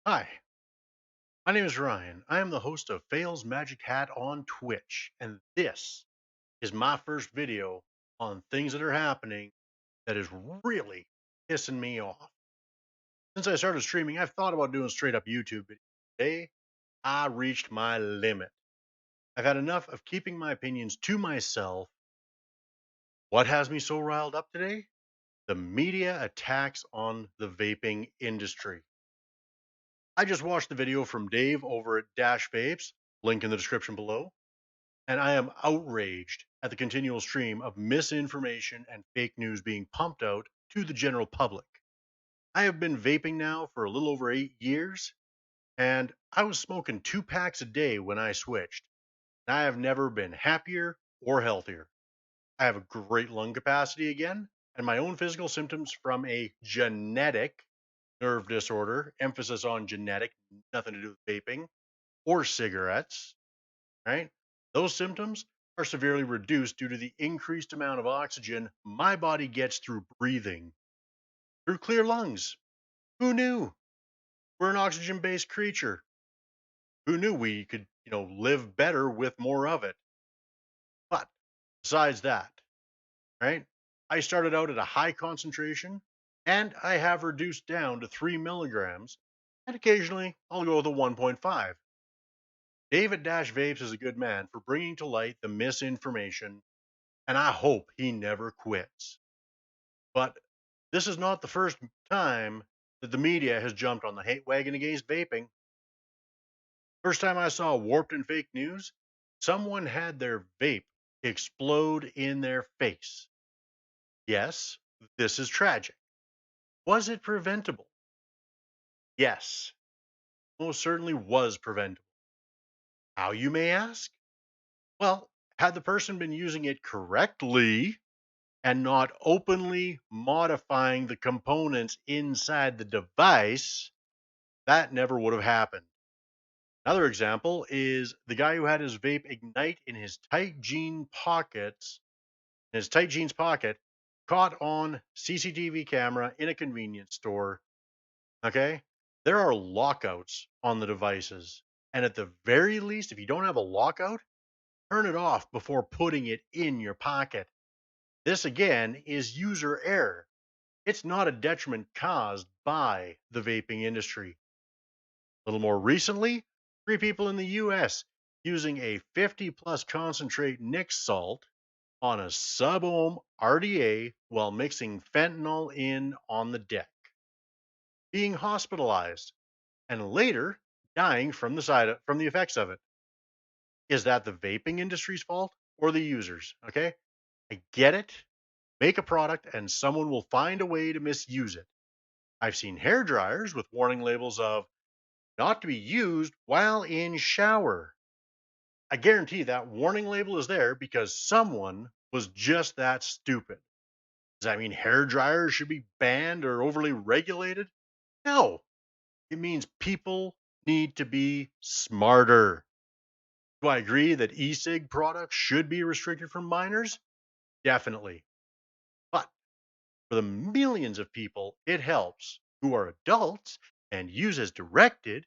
Hi, my name is Ryan. I am the host of Fail's Magic Hat on Twitch, and this is my first video on things that are happening that is really pissing me off. Since I started streaming, I've thought about doing straight up YouTube videos. Today, I reached my limit. I've had enough of keeping my opinions to myself. What has me so riled up today? The media attacks on the vaping industry. I just watched the video from Dave over at Dash Vapes, link in the description below, and I am outraged at the continual stream of misinformation and fake news being pumped out to the general public. I have been vaping now for a little over 8 years, and I was smoking 2 packs a day when I switched. And I have never been happier or healthier. I have a great lung capacity again, and my own physical symptoms from a genetic nerve disorder, emphasis on genetic, nothing to do with vaping or cigarettes, right? Those symptoms are severely reduced due to the increased amount of oxygen my body gets through breathing through clear lungs. Who knew? We're an oxygen based creature. Who knew we could, live better with more of it? But besides that, right? I started out at a high concentration and I have reduced down to 3 milligrams. And occasionally I'll go with a 1.5. David Dash Vapes is a good man for bringing to light the misinformation, and I hope he never quits. But this is not the first time that the media has jumped on the hate wagon against vaping. First time I saw warped and fake news, someone had their vape explode in their face. Yes, this is tragic. Was it preventable? Yes, most certainly was preventable. How, you may ask? Well, had the person been using it correctly and not openly modifying the components inside the device, that never would have happened. Another example is the guy who had his vape ignite in his tight jeans pocket, caught on CCTV camera in a convenience store. Okay? There are lockouts on the devices. And at the very least, if you don't have a lockout, turn it off before putting it in your pocket. This again is user error. It's not a detriment caused by the vaping industry. A little more recently, 3 people in the US using a 50 plus concentrate Nick salt on a sub-ohm RDA while mixing fentanyl in on the deck, being hospitalized and later dying from the effects of it. Is that the vaping industry's fault or the users? Okay? I get it. Make a product and someone will find a way to misuse it. I've seen hair dryers with warning labels of not to be used while in shower. I guarantee that warning label is there because someone was just that stupid. Does that mean hair dryers should be banned or overly regulated? No. It means people need to be smarter. Do I agree that e-cig products should be restricted from minors? Definitely. But for the millions of people it helps who are adults and use as directed,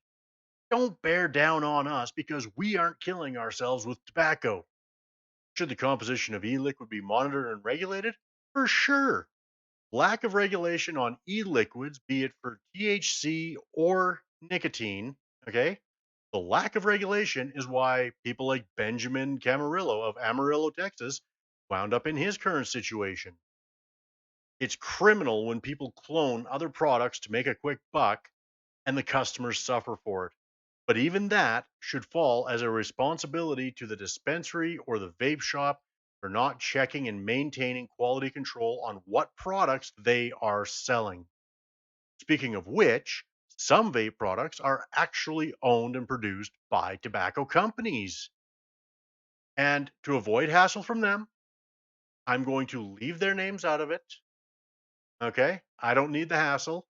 don't bear down on us because we aren't killing ourselves with tobacco. Should the composition of e-liquid be monitored and regulated? For sure. Lack of regulation on e-liquids, be it for THC or nicotine, okay? The lack of regulation is why people like Benjamin Camarillo of Amarillo, Texas, wound up in his current situation. It's criminal when people clone other products to make a quick buck and the customers suffer for it. But even that should fall as a responsibility to the dispensary or the vape shop for not checking and maintaining quality control on what products they are selling. Speaking of which, some vape products are actually owned and produced by tobacco companies. And to avoid hassle from them, I'm going to leave their names out of it. Okay? I don't need the hassle.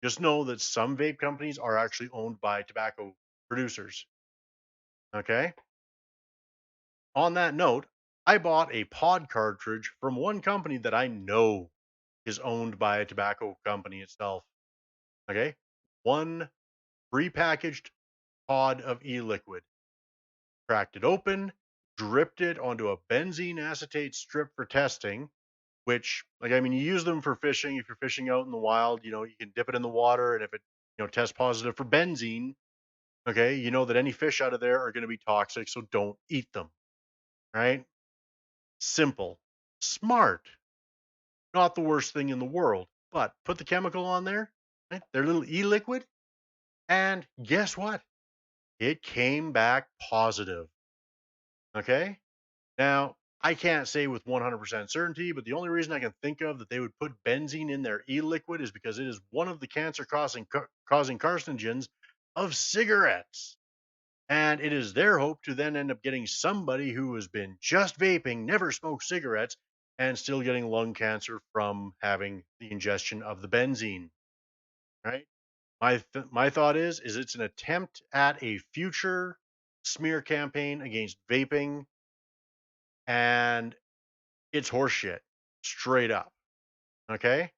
Just know that some vape companies are actually owned by tobacco producers. Okay? On that note, I bought a pod cartridge from one company that I know. is owned by a tobacco company itself. Okay? One prepackaged pod of e-liquid, cracked it open, dripped it onto a benzene acetate strip for testing, which, like, I mean, you use them for fishing. If you're fishing out in the wild, you know, you can dip it in the water, and if it, you know, tests positive for benzene, okay, you know that any fish out of there are going to be toxic, so don't eat them, right? Simple, smart, not the worst thing in the world. But put the chemical on there, right? Their little e-liquid, and guess what? It came back positive. Okay. Now, I can't say with 100% certainty, but the only reason I can think of that they would put benzene in their e-liquid is because it is one of the causing carcinogens of cigarettes. And it is their hope to then end up getting somebody who has been just vaping, never smoked cigarettes, and still getting lung cancer from having the ingestion of the benzene, right? My thought is it's an attempt at a future smear campaign against vaping, and it's horseshit, straight up. Okay.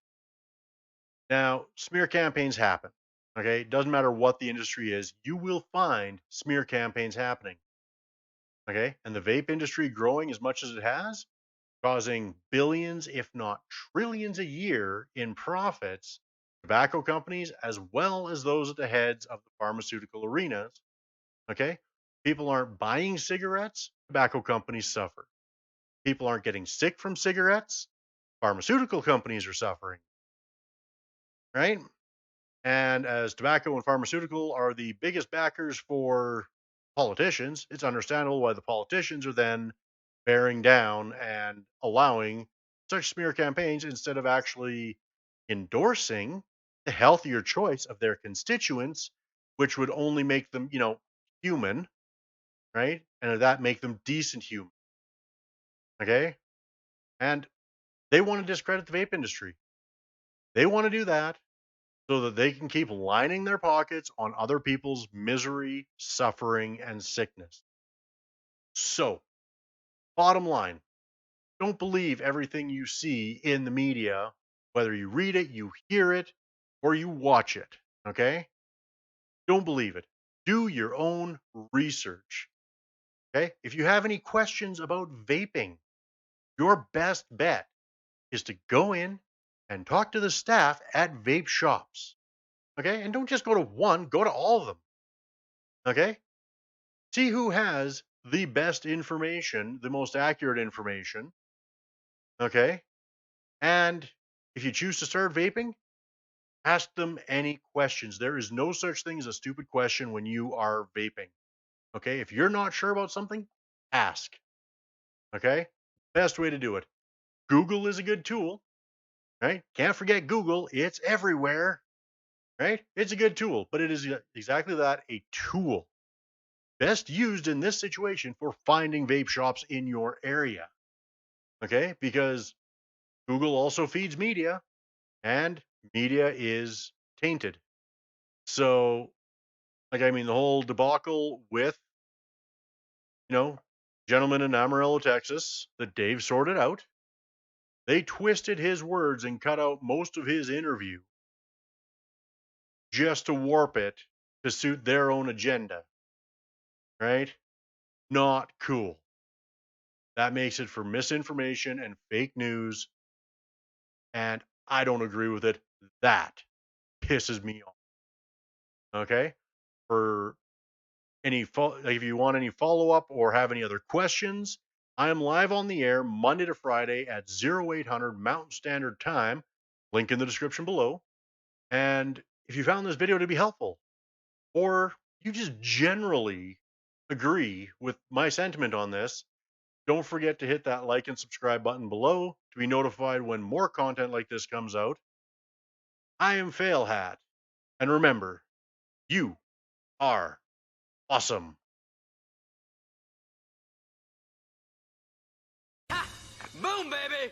Now, smear campaigns happen. Okay. It doesn't matter what the industry is, you will find smear campaigns happening. Okay. And the vape industry growing as much as it has, causing billions, if not trillions a year in profits, tobacco companies, as well as those at the heads of the pharmaceutical arenas. Okay. People aren't buying cigarettes, tobacco companies suffer. People aren't getting sick from cigarettes, pharmaceutical companies are suffering, right? And as tobacco and pharmaceutical are the biggest backers for politicians, it's understandable why the politicians are then bearing down and allowing such smear campaigns instead of actually endorsing the healthier choice of their constituents, which would only make them, you know, human, right? And that make them decent human. Okay. And they want to discredit the vape industry. They want to do that so that they can keep lining their pockets on other people's misery, suffering, and sickness. So, bottom line, don't believe everything you see in the media, whether you read it, you hear it, or you watch it. Okay? Don't believe it. Do your own research. Okay? If you have any questions about vaping, your best bet is to go in and talk to the staff at vape shops. Okay? And don't just go to one, go to all of them. Okay? See who has the best information, the most accurate information. Okay? And if you choose to start vaping, ask them any questions. There is no such thing as a stupid question when you are vaping. Okay? If you're not sure about something, ask. Okay? Best way to do it. Google is a good tool, right? Can't forget Google. It's everywhere, right? It's a good tool, but it is exactly that, a tool. Best used in this situation for finding vape shops in your area. Okay? Because Google also feeds media, and media is tainted. So, like, I mean, the whole debacle with, you know, gentleman in Amarillo, Texas, that Dave sorted out, they twisted his words and cut out most of his interview just to warp it to suit their own agenda, right? Not cool. That makes it for misinformation and fake news, and I don't agree with it. That pisses me off. Okay? For like, if you want any follow up or have any other questions, I am live on the air Monday to Friday at 0800 Mountain Standard Time. Link in the description below. And if you found this video to be helpful, or you just generally agree with my sentiment on this, don't forget to hit that like and subscribe button below to be notified when more content like this comes out. I am Failhat, and remember, you are awesome. Boom, baby!